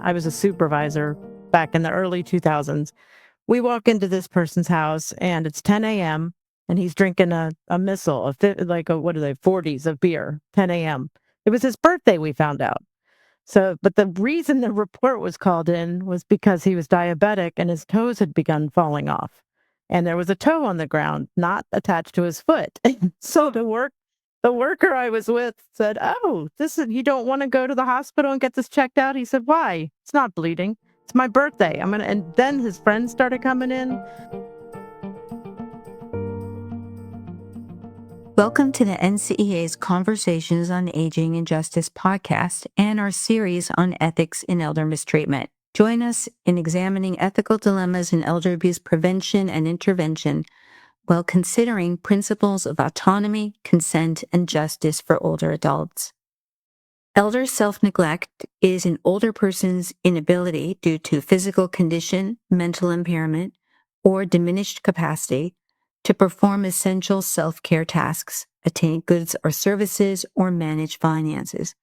I was a supervisor back in the early 2000s. We walk into this person's house and it's 10 a.m. and he's drinking a missile, what are they, 40s of beer, 10 a.m. It was his birthday, we found out. So, but the reason the report was called in was because he was diabetic and his toes had begun falling off. And there was a toe on the ground, not attached to his foot. So the worker I was with said, "Oh, you don't want to go to the hospital and get this checked out?" He said, "Why? It's not bleeding. It's my birthday. And then his friends started coming in. Welcome to the NCEA's Conversations on Aging and Justice podcast and our series on ethics in elder mistreatment. Join us in examining ethical dilemmas in elder abuse prevention and intervention while considering principles of autonomy, consent, and justice for older adults. Elder self-neglect is an older person's inability due to physical condition, mental impairment, or diminished capacity to perform essential self-care tasks, attain goods or services, or manage finances.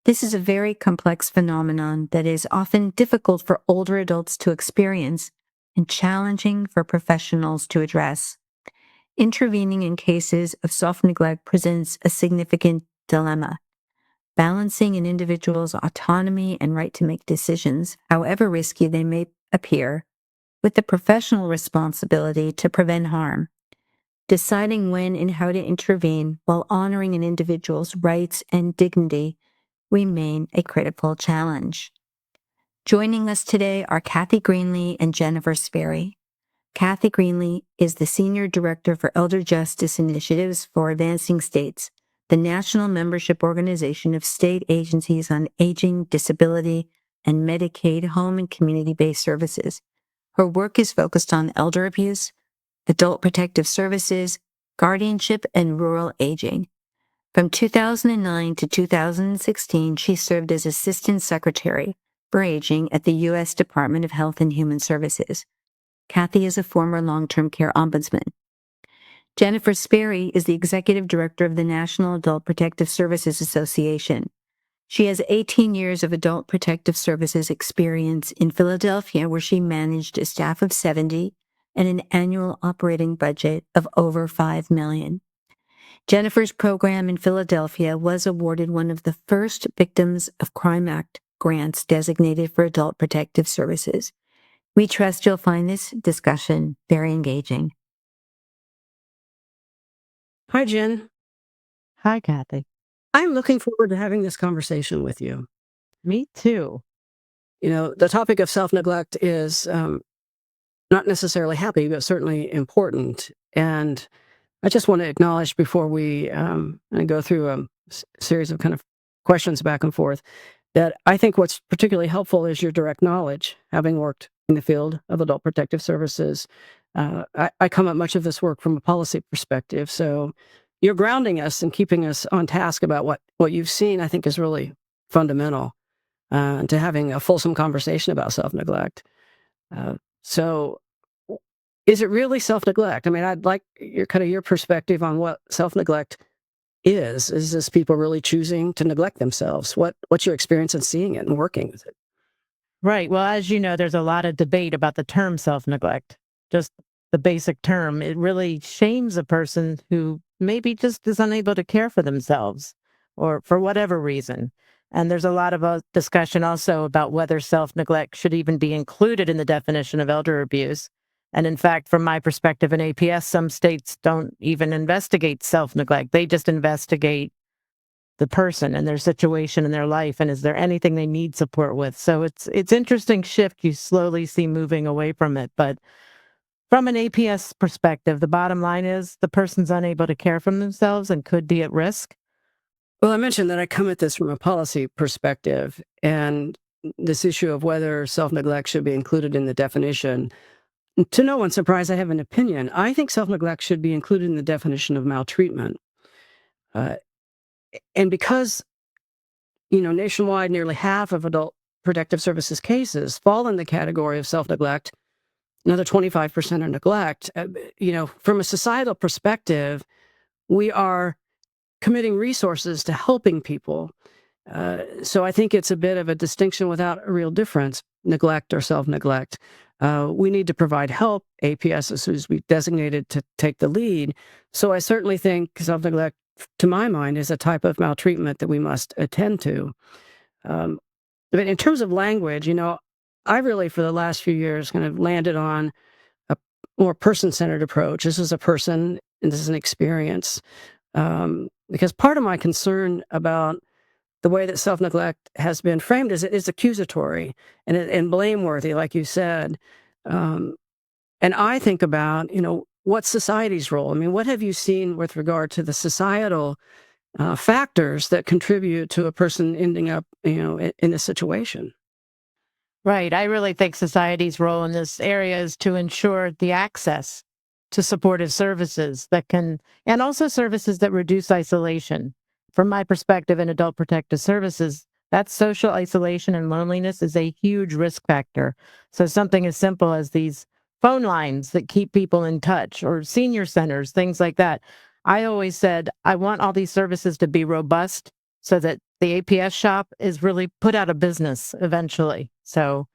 This is a very complex phenomenon that is often difficult for older adults to experience and challenging for professionals to address. Intervening in cases of self-neglect presents a significant dilemma. Balancing an individual's autonomy and right to make decisions, however risky they may appear, with the professional responsibility to prevent harm. Deciding when and how to intervene while honoring an individual's rights and dignity remain a critical challenge. Joining us today are Kathy Greenlee and Jennifer Spoeri. Kathy Greenlee is the Senior Director for Elder Justice Initiatives for Advancing States, the national membership organization of state agencies on aging, disability, and Medicaid home and community-based services. Her work is focused on elder abuse, adult protective services, guardianship, and rural aging. From 2009 to 2016, she served as Assistant Secretary for Aging at the U.S. Department of Health and Human Services. Kathy is a former long-term care ombudsman. Jennifer Spoeri is the Executive Director of the National Adult Protective Services Association. She has 18 years of adult protective services experience in Philadelphia, where she managed a staff of 70 and an annual operating budget of over $5 million. Jennifer's program in Philadelphia was awarded one of the first Victims of Crime Act grants designated for adult protective services. We trust you'll find this discussion very engaging. Hi, Jen. Hi, Kathy. I'm looking forward to having this conversation with you. Me too. You know, the topic of self-neglect is not necessarily happy, but certainly important. And I just want to acknowledge before we go through a series of kind of questions back and forth, that I think what's particularly helpful is your direct knowledge, having worked in the field of adult protective services. I come at much of this work from a policy perspective. So you're grounding us and keeping us on task about what you've seen, I think, is really fundamental to having a fulsome conversation about self-neglect. So is it really self-neglect? I mean, I'd like your perspective on what self-neglect is. Is this people really choosing to neglect themselves? What's your experience in seeing it and working with it? Right. Well, as you know, there's a lot of debate about the term self-neglect, just the basic term. It really shames a person who maybe just is unable to care for themselves or for whatever reason. And there's a lot of discussion also about whether self-neglect should even be included in the definition of elder abuse. And in fact, from my perspective in APS, some states don't even investigate self-neglect. They just investigate the person and their situation in their life, and is there anything they need support with. So it's interesting shift you slowly see moving away from it. But from an APS perspective, the bottom line is the person's unable to care for themselves and could be at risk. Well, I mentioned that I come at this from a policy perspective, and this issue of whether self-neglect should be included in the definition. To no one's surprise, I have an opinion. I think self-neglect should be included in the definition of maltreatment. And because, nationwide, nearly half of adult protective services cases fall in the category of self-neglect, another 25% are neglect. From a societal perspective, we are committing resources to helping people So I think it's a bit of a distinction without a real difference, neglect or self-neglect. We need to provide help. APS is we designated to take the lead. So I certainly think self-neglect, to my mind, is a type of maltreatment that we must attend to. Um, but in terms of language, I really, for the last few years, kind of landed on a more person-centered approach. This is a person, and this is an experience. Because part of my concern about the way that self-neglect has been framed is it's accusatory and blameworthy, like you said. Um, and I think about, what's society's role? I mean, what have you seen with regard to the societal factors that contribute to a person ending up, in this situation? Right. I really think society's role in this area is to ensure the access to supportive services that can, and also services that reduce isolation. From my perspective in adult protective services, that social isolation and loneliness is a huge risk factor. So something as simple as these phone lines that keep people in touch or senior centers, things like that. I always said, I want all these services to be robust so that the APS shop is really put out of business eventually. So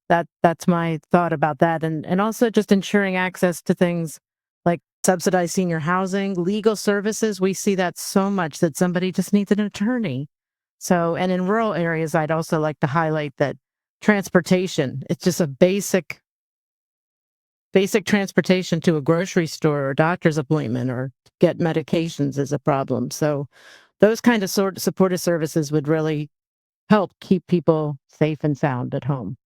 that's my thought about that. And also just ensuring access to things like subsidized senior housing, legal services. We see that so much that somebody just needs an attorney. So, and in rural areas, I'd also like to highlight that transportation, it's just a basic transportation to a grocery store or doctor's appointment or get medications is a problem. So those kind of supportive services would really help keep people safe and sound at home.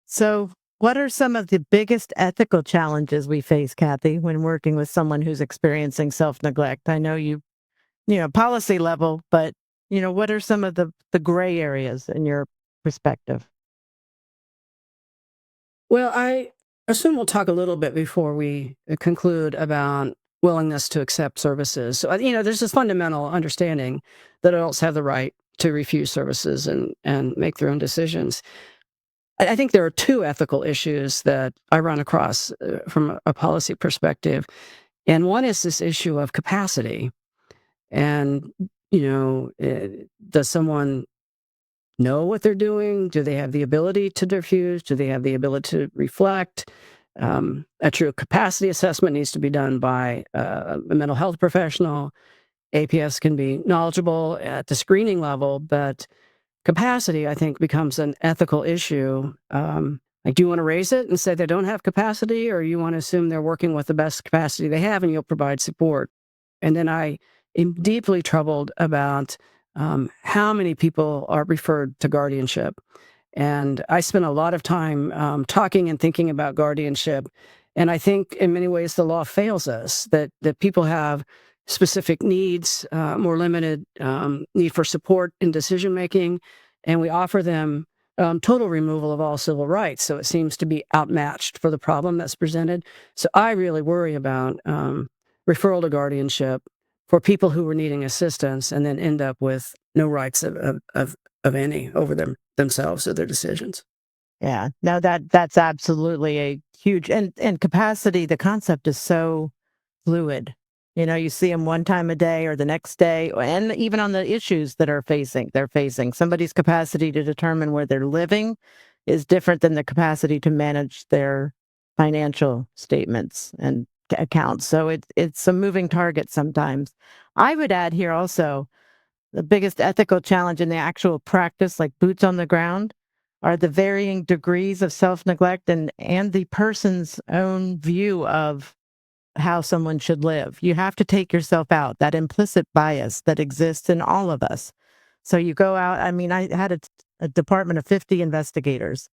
So, what are some of the biggest ethical challenges we face, Kathy, when working with someone who's experiencing self-neglect? I know policy level, but what are some of the gray areas in your perspective? Well, I assume we'll talk a little bit before we conclude about willingness to accept services. So, there's this fundamental understanding that adults have the right to refuse services and make their own decisions. I think there are two ethical issues that I run across from a policy perspective. And one is this issue of capacity. And, does someone know what they're doing? Do they have the ability to diffuse? Do they have the ability to reflect? A true capacity assessment needs to be done by a mental health professional. APS can be knowledgeable at the screening level, but capacity, I think, becomes an ethical issue. Like, do you want to raise it and say they don't have capacity, or you want to assume they're working with the best capacity they have and you'll provide support? And then I am deeply troubled about how many people are referred to guardianship. And I spent a lot of time talking and thinking about guardianship. And I think in many ways the law fails us, that people have specific needs, more limited need for support in decision making, and we offer them total removal of all civil rights. So it seems to be outmatched for the problem that's presented. So I really worry about referral to guardianship for people who were needing assistance and then end up with no rights of any over themselves or their decisions. Yeah, no, that's absolutely a huge and capacity. The concept is so fluid. You see them one time a day or the next day, and even on the issues that they're facing. Somebody's capacity to determine where they're living is different than the capacity to manage their financial statements and accounts. So it's a moving target sometimes. I would add here also the biggest ethical challenge in the actual practice, like boots on the ground, are the varying degrees of self-neglect and the person's own view of how someone should live. You have to take yourself out, that implicit bias that exists in all of us. So you go out, I mean, I had a department of 50 investigators.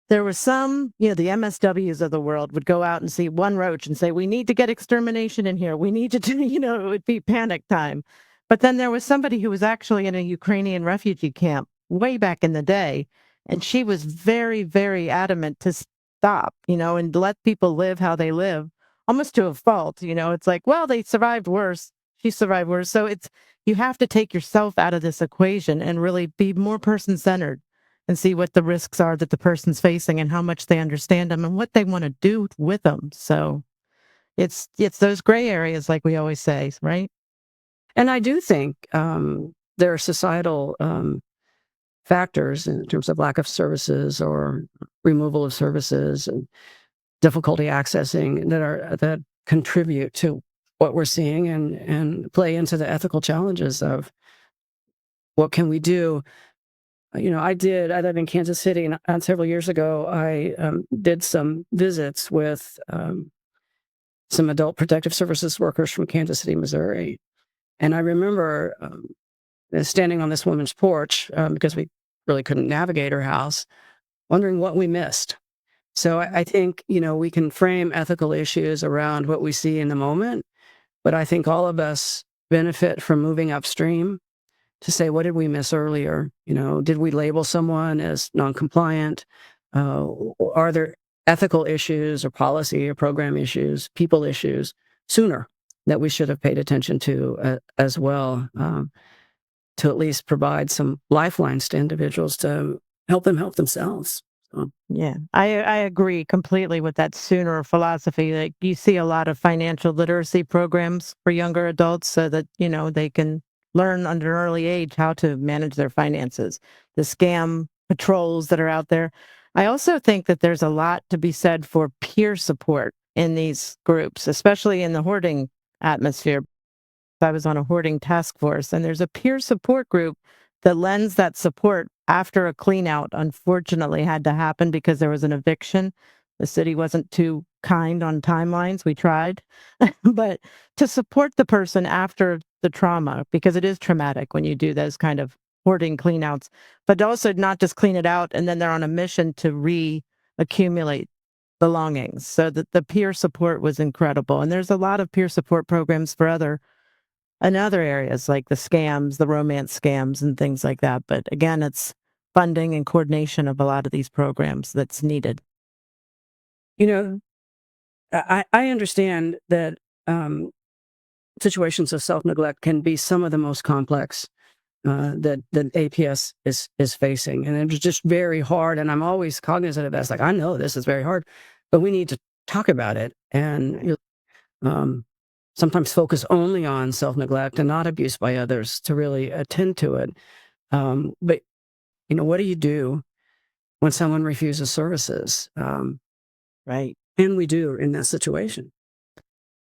There were some, the MSWs of the world would go out and see one roach and say, we need to get extermination in here. We need to do, it would be panic time. But then there was somebody who was actually in a Ukrainian refugee camp way back in the day. And she was very, very adamant to stop, and let people live how they live, almost to a fault. It's like, well, they survived worse. She survived worse. So you have to take yourself out of this equation and really be more person centered and see what the risks are that the person's facing and how much they understand them and what they want to do with them. So it's those gray areas, like we always say, right? And I do think there are societal factors in terms of lack of services or removal of services and difficulty accessing that contribute to what we're seeing and play into the ethical challenges of what can we do. I lived in Kansas City, and several years ago, I did some visits with some adult protective services workers from Kansas City, Missouri. And I remember standing on this woman's porch because we really couldn't navigate her house, wondering what we missed. So I think, we can frame ethical issues around what we see in the moment, but I think all of us benefit from moving upstream to say, what did we miss earlier? Did we label someone as non-compliant? Are there ethical issues or policy or program issues, people issues sooner that we should have paid attention to as well, to at least provide some lifelines to individuals to help them help themselves. So, Yeah, I agree completely with that sooner philosophy. Like you see a lot of financial literacy programs for younger adults so that, they can learn under an early age how to manage their finances. The scam patrols that are out there. I also think that there's a lot to be said for peer support in these groups, especially in the hoarding atmosphere. I was on a hoarding task force, and there's a peer support group that lends that support after a clean out unfortunately had to happen because there was an eviction. The city wasn't too kind on timelines. We tried, but to support the person after the trauma, because it is traumatic when you do those kind of hoarding clean outs, but also not just clean it out and then they're on a mission to re-accumulate belongings. So that the peer support was incredible. And there's a lot of peer support programs for in other areas like the scams, the romance scams and things like that. But again, it's funding and coordination of a lot of these programs that's needed. you know, I understand that situations of self-neglect can be some of the most complex that APS is facing, and it's just very hard. And I'm always cognizant of that. It's like, I know this is very hard, but we need to talk about it and sometimes focus only on self-neglect and not abuse by others to really attend to it. But what do you do when someone refuses services? Right. And we do in that situation.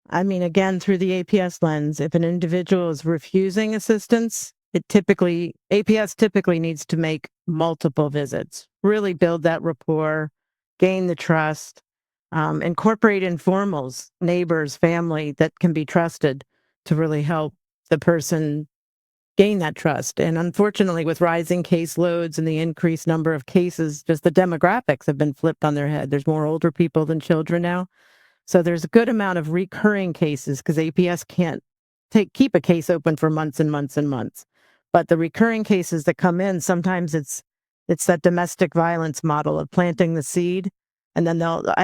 I mean, again, through the APS lens, if an individual is refusing assistance, APS typically needs to make multiple visits, really build that rapport, gain the trust, incorporate informals, neighbors, family that can be trusted to really help the person gain that trust. And unfortunately, with rising caseloads and the increased number of cases, just the demographics have been flipped on their head. There's more older people than children now. So there's a good amount of recurring cases because APS can't keep a case open for months and months and months. But the recurring cases that come in, sometimes it's that domestic violence model of planting the seed. And then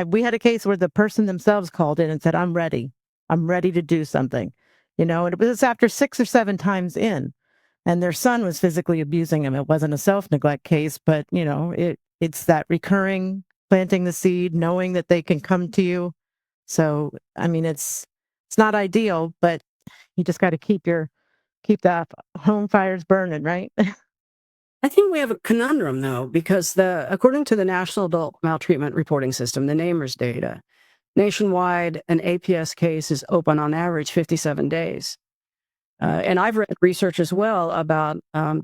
we had a case where the person themselves called in and said, I'm ready. I'm ready to do something. And it was after 6 or 7 times in. And their son was physically abusing him. It wasn't a self-neglect case, but it's that recurring planting the seed, knowing that they can come to you. So, I mean, it's not ideal, but you just got to keep the home fires burning, right? I think we have a conundrum, though, because according to the National Adult Maltreatment Reporting System, the NAMERS data, nationwide, an APS case is open on average 57 days. And I've read research as well about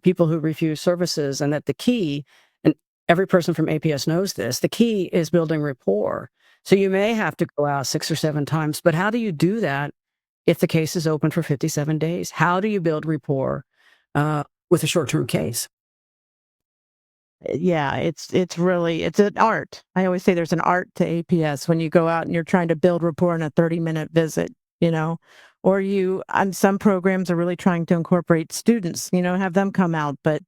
people who refuse services, and that the key, and every person from APS knows this, the key is building rapport. So you may have to go out 6 or 7 times, but how do you do that if the case is open for 57 days? How do you build rapport with a short-term case? Yeah, it's an art. I always say there's an art to APS when you go out and you're trying to build rapport in a 30-minute visit, or some programs are really trying to incorporate students, have them come out. But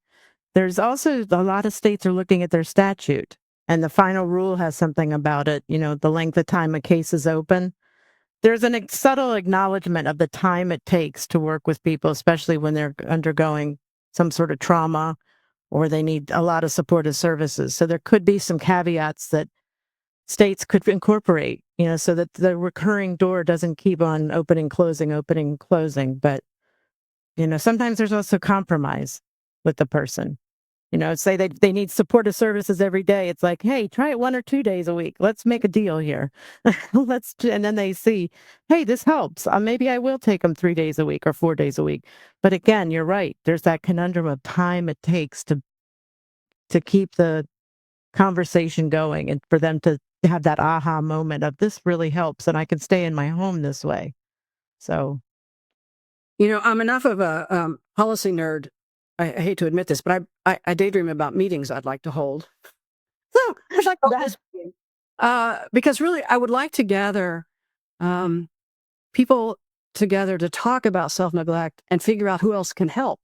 there's also a lot of states are looking at their statute, and the final rule has something about it, the length of time a case is open. There's subtle acknowledgement of the time it takes to work with people, especially when they're undergoing some sort of trauma or they need a lot of supportive services. So there could be some caveats that states could incorporate, so that the recurring door doesn't keep on opening, closing. But Sometimes there's also compromise with the person. Say they need supportive services every day. It's like, hey, try it 1 or 2 days a week. Let's make a deal here. And then they see, hey, this helps. Maybe I will take them 3 days a week or 4 days a week. But again, you're right. There's that conundrum of time it takes to keep the conversation going and for them to have that aha moment of this really helps and I can stay in my home this way. So I'm enough of a policy nerd. I hate to admit this, but I daydream about meetings I'd like to hold. So I'd like to hold this meeting. Because really, I would like to gather um, people together to talk about self-neglect and figure out who else can help.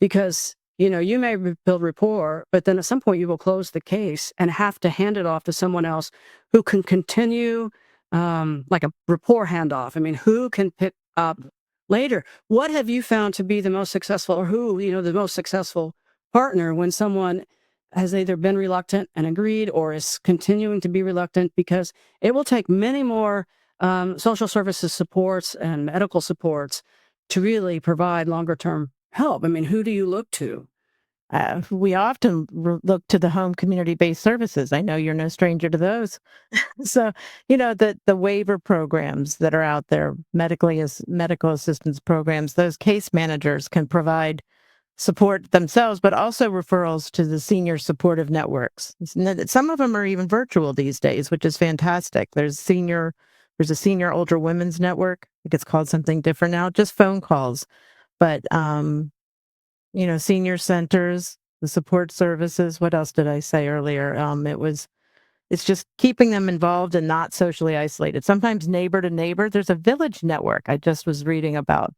Because, you may build rapport, but then at some point you will close the case and have to hand it off to someone else who can continue, like a rapport handoff. I mean, who can pick up later? What have you found to be the most successful, or who, the most successful partner when someone has either been reluctant and agreed or is continuing to be reluctant? Because it will take many more social services supports and medical supports to really provide longer term help. I mean, who do you look to? we often look to the home community-based services. I know you're no stranger to those. So, the waiver programs that are out there, medical assistance programs, those case managers can provide support themselves, but also referrals to the senior supportive networks. Some of them are even virtual these days, which is fantastic. There's a senior older women's network. I think it's called something different now, just phone calls. But, senior centers, the support services. What else did I say earlier? It's just keeping them involved and not socially isolated. Sometimes neighbor to neighbor. There's a village network I just was reading about.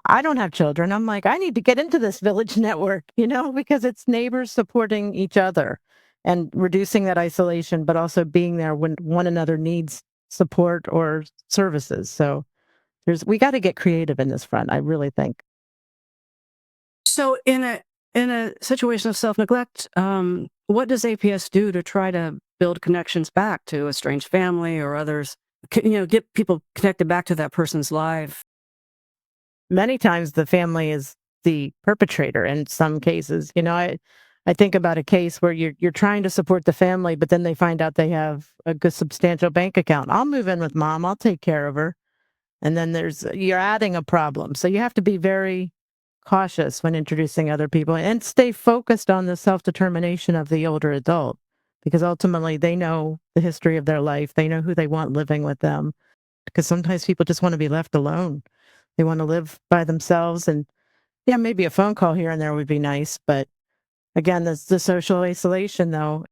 I don't have children. I'm like, I need to get into this village network, because it's neighbors supporting each other and reducing that isolation, but also being there when one another needs support or services. So we got to get creative in this front, I really think. So in a situation of self-neglect, what does APS do to try to build connections back to estranged family or others? Get people connected back to that person's life. Many times the family is the perpetrator in some cases. I think about a case where you're trying to support the family, but then they find out they have a good substantial bank account. I'll move in with mom. I'll take care of her. And then you're adding a problem. So you have to be very cautious when introducing other people and stay focused on the self-determination of the older adult, because ultimately they know the history of their life. They know who they want living with them, because sometimes people just want to be left alone. They want to live by themselves. And yeah, maybe a phone call here and there would be nice. But again, the social isolation, though,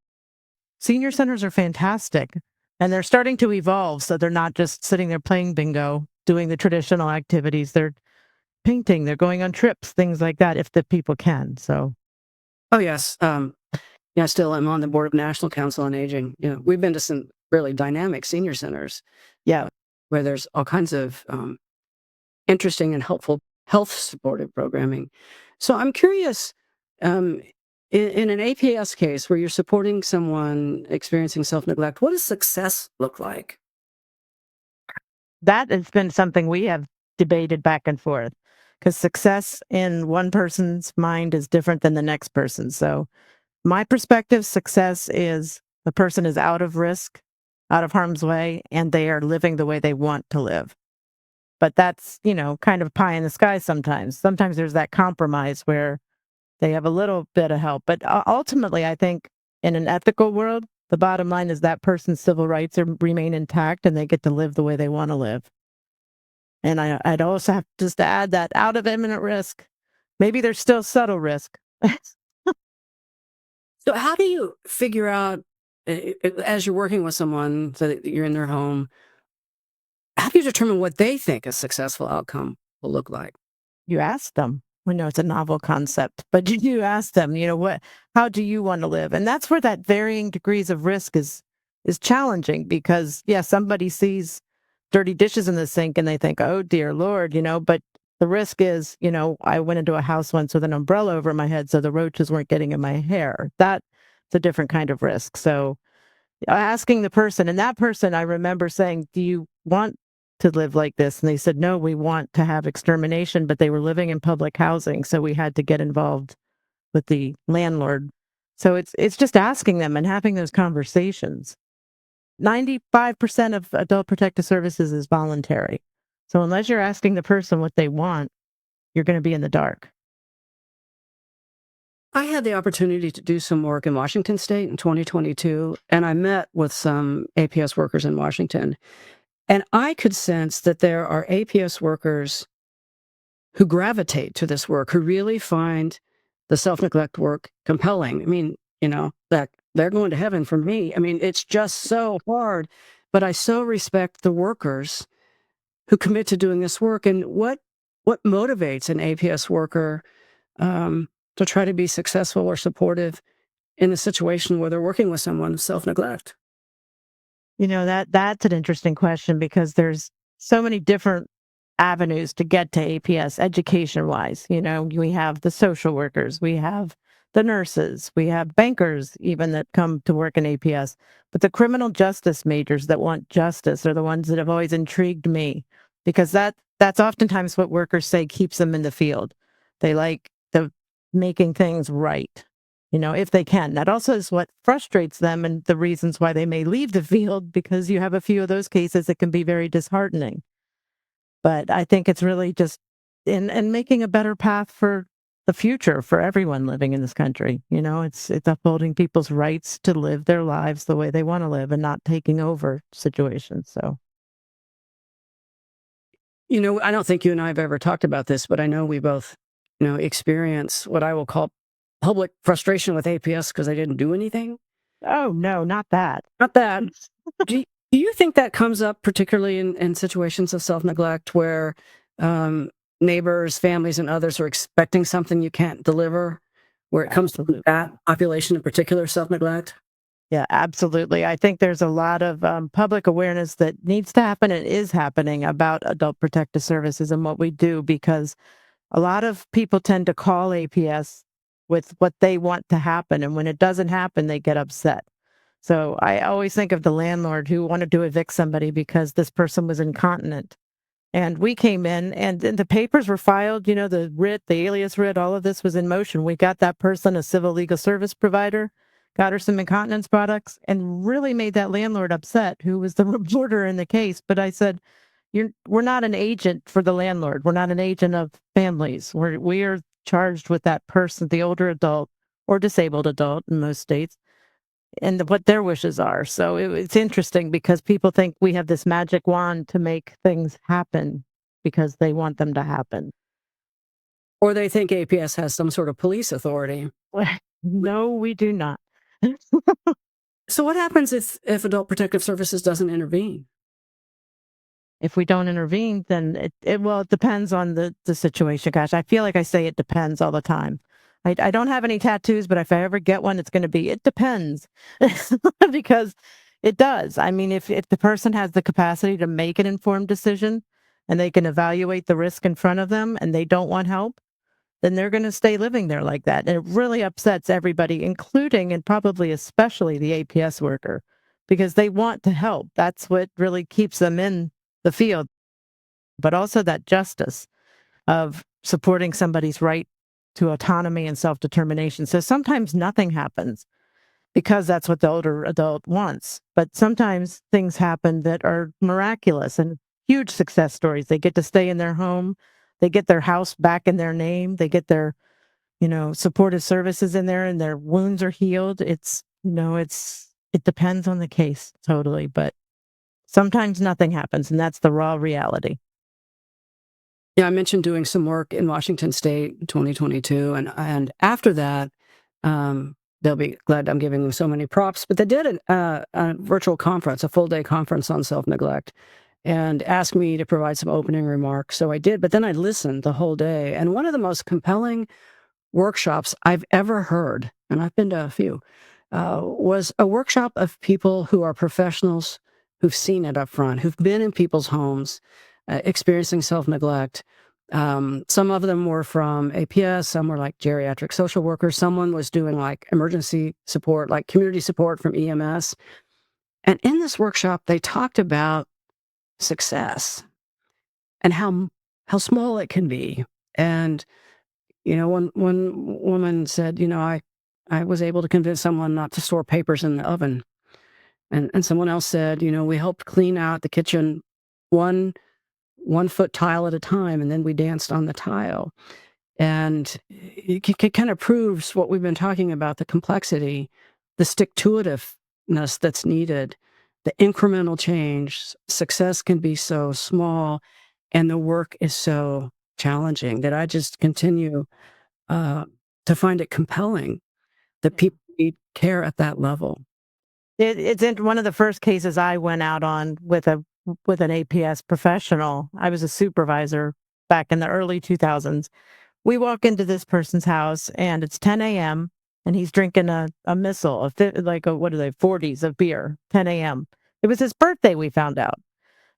senior centers are fantastic and they're starting to evolve. So they're not just sitting there playing bingo, doing the traditional activities. They're painting, they're going on trips, things like that, if the people can. So, Oh yes, yeah. Still, I'm on the board of National Council on Aging. We've been to some really dynamic senior centers. yeah, Where there's all kinds of interesting and helpful health supportive programming. So I'm curious, um, in an APS case where you're supporting someone experiencing self-neglect, what does success look like? that has been something we have debated back and forth, because success in one person's mind is different than the next person. So, my perspective, success is the person is out of risk, out of harm's way, and they are living the way they want to live. But that's, kind of pie in the sky sometimes. Sometimes there's that compromise where they have a little bit of help. But ultimately, I think in an ethical world, the bottom line is that person's civil rights remain intact and they get to live the way they want to live. And I'd also have just to add that out of imminent risk, maybe there's still subtle risk. So how do you figure out, as you're working with someone so that you're in their home, how do you determine what they think a successful outcome will look like? You ask them. We know it's a novel concept, but you do ask them, how do you want to live? And that's where that varying degrees of risk is challenging, because yeah, somebody sees dirty dishes in the sink and they think, oh dear Lord, but the risk is, I went into a house once with an umbrella over my head so the roaches weren't getting in my hair. That's a different kind of risk. So asking the person, and that person, I remember saying, do you want to live like this? And they said, no, we want to have extermination, but they were living in public housing. So we had to get involved with the landlord. So it's just asking them and having those conversations. 95% of adult protective services is voluntary. So unless you're asking the person what they want, you're going to be in the dark. I had the opportunity to do some work in Washington State in 2022, and I met with some APS workers in Washington. And I could sense that there are APS workers who gravitate to this work, who really find the self-neglect work compelling. I mean, that they're going to heaven for me. I mean, it's just so hard, but I so respect the workers who commit to doing this work. And what motivates an APS worker to try to be successful or supportive in a situation where they're working with someone with self-neglect? That's an interesting question because there's so many different avenues to get to APS education wise. We have the social workers, we have the nurses, we have bankers even that come to work in APS. But the criminal justice majors that want justice are the ones that have always intrigued me because that's oftentimes what workers say keeps them in the field. They like the making things right. If they can. That also is what frustrates them and the reasons why they may leave the field because you have a few of those cases that can be very disheartening. But I think it's really just in making a better path for the future for everyone living in this country. It's upholding people's rights to live their lives the way they want to live and not taking over situations. So I don't think you and I have ever talked about this, but I know we both, experience what I will call public frustration with APS because they didn't do anything. oh no, not that. Not that. Do you think that comes up particularly in situations of self-neglect where neighbors, families, and others are expecting something you can't deliver, where it comes to that population in particular, self-neglect? Yeah, absolutely. I think there's a lot of public awareness that needs to happen and is happening about adult protective services and what we do because a lot of people tend to call APS with what they want to happen. And when it doesn't happen, they get upset. So I always think of the landlord who wanted to evict somebody because this person was incontinent. And we came in and then the papers were filed, the writ, the alias writ, all of this was in motion. We got that person a civil legal service provider, got her some incontinence products, and really made that landlord upset, who was the reporter in the case. But I said, we're not an agent for the landlord. We're not an agent of families. We are charged with that person, the older adult or disabled adult in most states, and what their wishes are. So it's interesting because people think we have this magic wand to make things happen because they want them to happen. Or they think APS has some sort of police authority. No, we do not. So what happens if Adult Protective Services doesn't intervene? If we don't intervene, then it depends on the situation. Gosh, I feel like I say it depends all the time. I don't have any tattoos, but if I ever get one, it's going to be, it depends because it does. I mean, if the person has the capacity to make an informed decision and they can evaluate the risk in front of them and they don't want help, then they're going to stay living there like that. And it really upsets everybody, including and probably especially the APS worker, because they want to help. That's what really keeps them in the field, but also that justice of supporting somebody's right to autonomy and self-determination. So sometimes nothing happens because that's what the older adult wants. But sometimes things happen that are miraculous and huge success stories. They get to stay in their home. They get their house back in their name. They get their, supportive services in there and their wounds are healed. It depends on the case totally, but sometimes nothing happens, and that's the raw reality. Yeah, I mentioned doing some work in Washington State in 2022, and after that, they'll be glad I'm giving them so many props. But they did a virtual conference, a full day conference on self-neglect, and asked me to provide some opening remarks. So I did, but then I listened the whole day. And one of the most compelling workshops I've ever heard, and I've been to a few, was a workshop of people who are professionals who've seen it up front, who've been in people's homes, experiencing self-neglect. Some of them were from APS, some were like geriatric social workers, someone was doing like emergency support, like community support from EMS. And in this workshop, they talked about success and how small it can be. And one woman said, I was able to convince someone not to store papers in the oven. And someone else said, we helped clean out the kitchen one 1 foot tile at a time, and then we danced on the tile. And it kind of proves what we've been talking about, the complexity, the stick-to-itiveness that's needed, the incremental change. Success can be so small, and the work is so challenging that I just continue to find it compelling that people need care at that level. It's in one of the first cases I went out on with an APS professional. I was a supervisor back in the early 2000s. We walk into this person's house and it's 10 a.m. and he's drinking a missile of what are they, 40s of beer, 10 a.m. It was his birthday, we found out.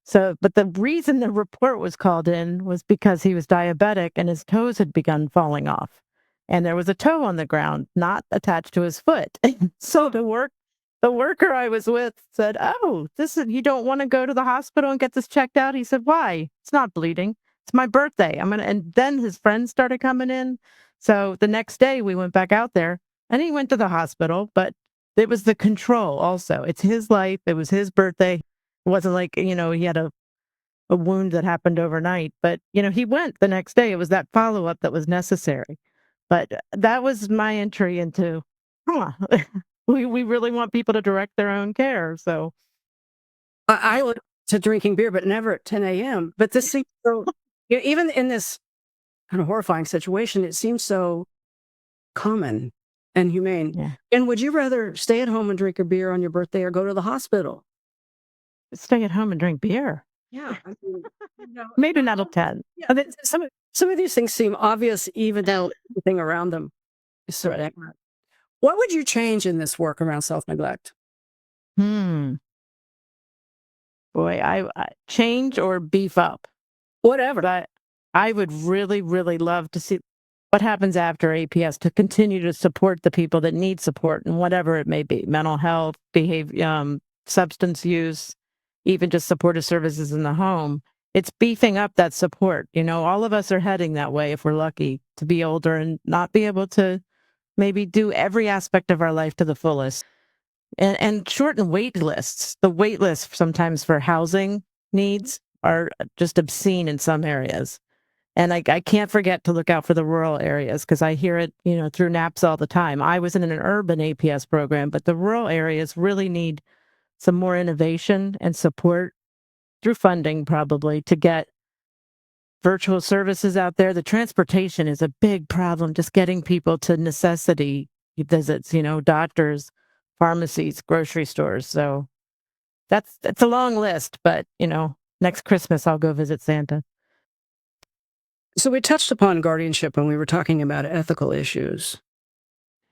So, but the reason the report was called in was because he was diabetic and his toes had begun falling off. And there was a toe on the ground, not attached to his foot. So the worker I was with said, "Oh, you don't want to go to the hospital and get this checked out?" He said, "Why? It's not bleeding. It's my birthday. And then his friends started coming in. So the next day we went back out there and he went to the hospital, but it was the control also. It's his life. It was his birthday. It wasn't like, he had a wound that happened overnight, but, he went the next day. It was that follow-up that was necessary. But that was my entry into, huh, we really want people to direct their own care. So I look to drinking beer, but never at 10 a.m. But this seems so, even in this kind of horrifying situation, it seems so common and humane. yeah, And would you rather stay at home and drink a beer on your birthday or go to the hospital? stay at home and drink beer. Yeah. I mean, Maybe not at 10. yeah, I mean, some of these things seem obvious, even though everything around them is so Right. ignorant. What would you change in this work around self-neglect? Hmm. Boy, I change or beef up. Whatever. But I would really, really love to see what happens after APS to continue to support the people that need support and whatever it may be, mental health, behavior, substance use, even just supportive services in the home. It's beefing up that support. All of us are heading that way if we're lucky to be older and not be able to maybe do every aspect of our life to the fullest. And shorten wait lists. The wait lists sometimes for housing needs are just obscene in some areas. And I can't forget to look out for the rural areas because I hear it, through naps all the time. I was in an urban APS program, but the rural areas really need some more innovation and support through funding, probably, to get virtual services out there. The transportation is a big problem, just getting people to necessity visits, doctors, pharmacies, grocery stores. So that's a long list, but, next Christmas I'll go visit Santa. So we touched upon guardianship when we were talking about ethical issues.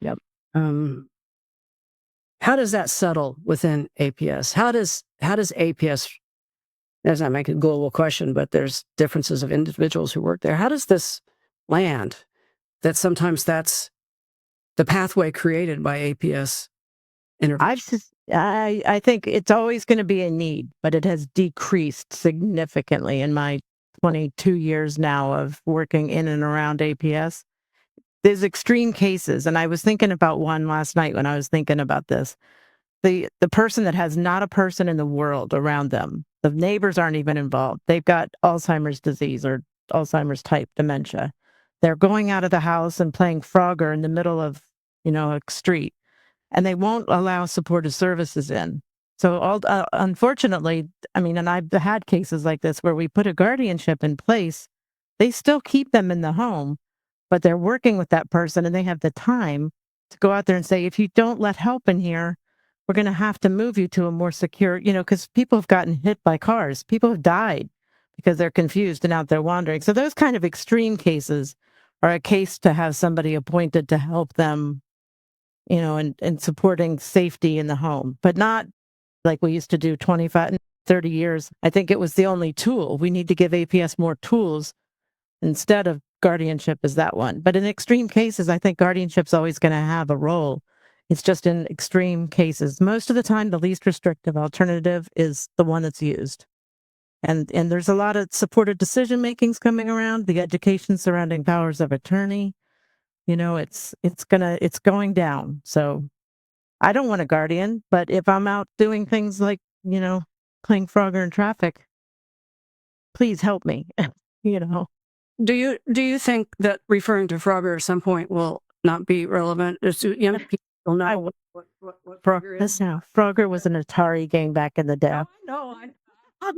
Yep. How does that settle within APS? How does APS, does not make it a global question, but there's differences of individuals who work there. How does this land that sometimes that's the pathway created by APS intervention? I think it's always going to be a need, but it has decreased significantly in my 22 years now of working in and around APS. There's extreme cases, and I was thinking about one last night when I was thinking about this. The person that has not a person in the world around them, the neighbors aren't even involved. They've got Alzheimer's disease or Alzheimer's type dementia. They're going out of the house and playing Frogger in the middle of, a street, and they won't allow supportive services in. So unfortunately, I mean, and I've had cases like this where we put a guardianship in place. They still keep them in the home, but they're working with that person and they have the time to go out there and say, if you don't let help in here, we're going to have to move you to a more secure, because people have gotten hit by cars. People have died because they're confused and out there wandering. So those kind of extreme cases are a case to have somebody appointed to help them, and supporting safety in the home, but not like we used to do 25, 30 years. I think it was the only tool. We need to give APS more tools instead of guardianship is that one. But in extreme cases, I think guardianship's always going to have a role. It's just in extreme cases. Most of the time, the least restrictive alternative is the one that's used. And there's a lot of supported decision makings coming around, the education surrounding powers of attorney. It's going down. So I don't want a guardian, but if I'm out doing things like, playing Frogger in traffic, please help me. you know. Do you think that referring to Frogger at some point will not be relevant? Young people will know what Frogger is. No, Frogger was an Atari game back in the day. No,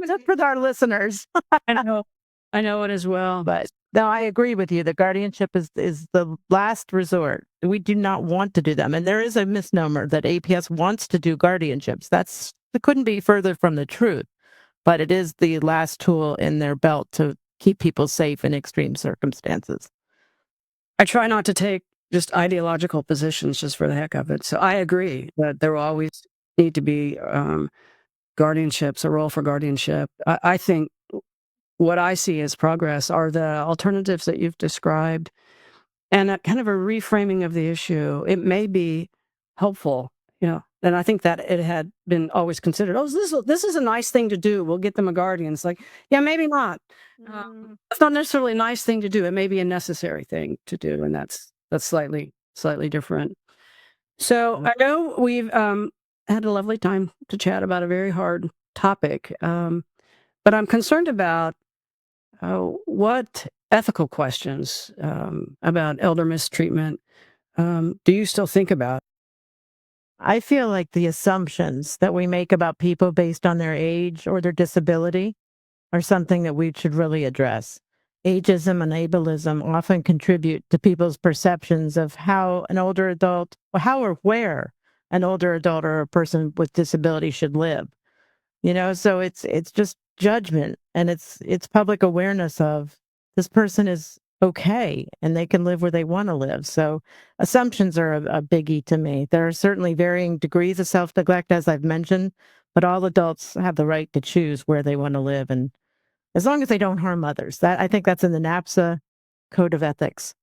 Just for our listeners. I know it as well. But no, I agree with you. The guardianship is the last resort. We do not want to do them. And there is a misnomer that APS wants to do guardianships. It couldn't be further from the truth, but it is the last tool in their belt to keep people safe in extreme circumstances. I try not to take just ideological positions just for the heck of it. So I agree that there will always need to be guardianships, a role for guardianship. I think what I see as progress are the alternatives that you've described and a kind of a reframing of the issue. It may be helpful, and I think that it had been always considered, this is a nice thing to do. We'll get them a guardian. It's like, yeah, maybe not. It's not necessarily a nice thing to do. It may be a necessary thing to do, and that's slightly different. So I know we've had a lovely time to chat about a very hard topic, but I'm concerned about what ethical questions about elder mistreatment do you still think about? I feel like the assumptions that we make about people based on their age or their disability are something that we should really address. Ageism and ableism often contribute to people's perceptions of how an older adult, or how or where an older adult or a person with disability should live. So it's just judgment, and it's public awareness of this person is okay and they can live where they want to live. So assumptions are a biggie to me. There are certainly varying degrees of self-neglect, as I've mentioned, but all adults have the right to choose where they want to live, and as long as they don't harm others. I think that's in the NAPSA Code of Ethics.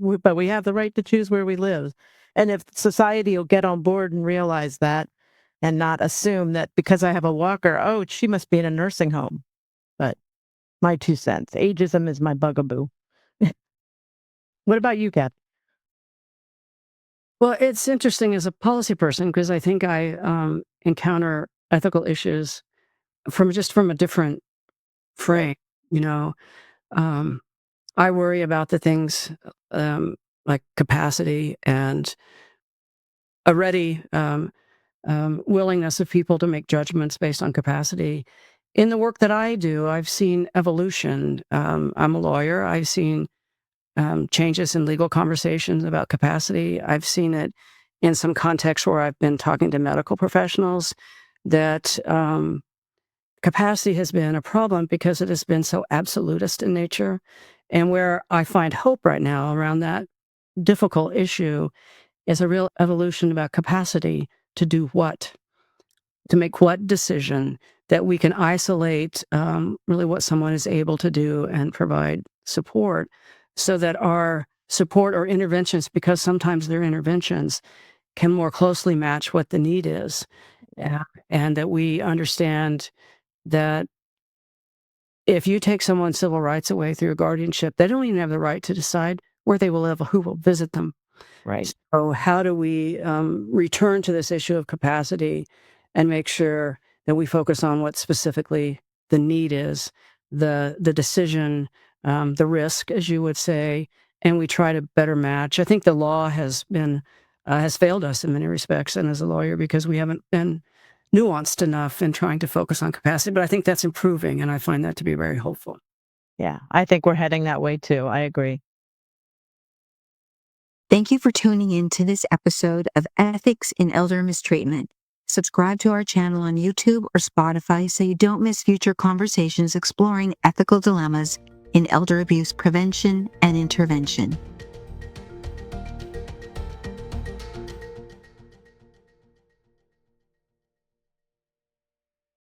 But we have the right to choose where we live. And if society will get on board and realize that, and not assume that because I have a walker, she must be in a nursing home. But my 2 cents. Ageism is my bugaboo. What about you, Kat? Well, it's interesting as a policy person because I think I encounter ethical issues from a different frame. I worry about the things like capacity and a ready willingness of people to make judgments based on capacity. In the work that I do, I've seen evolution. I'm a lawyer. I've seen changes in legal conversations about capacity. I've seen it in some contexts where I've been talking to medical professionals that capacity has been a problem because it has been so absolutist in nature. And where I find hope right now around that difficult issue is a real evolution about capacity to do what, to make what decision, that we can isolate really what someone is able to do and provide support so that our support or interventions, because sometimes their interventions can more closely match what the need is. And that we understand that if you take someone's civil rights away through a guardianship, they don't even have the right to decide where they will live or who will visit them. Right. So how do we return to this issue of capacity and make sure that we focus on what specifically the need is, the decision, the risk, as you would say, and we try to better match. I think the law has failed us in many respects, and as a lawyer, because we haven't been nuanced enough in trying to focus on capacity. But I think that's improving, and I find that to be very hopeful. Yeah, I think we're heading that way too. I agree. Thank you for tuning in to this episode of Ethics in Elder Mistreatment. Subscribe to our channel on YouTube or Spotify so you don't miss future conversations exploring ethical dilemmas in elder abuse prevention and intervention.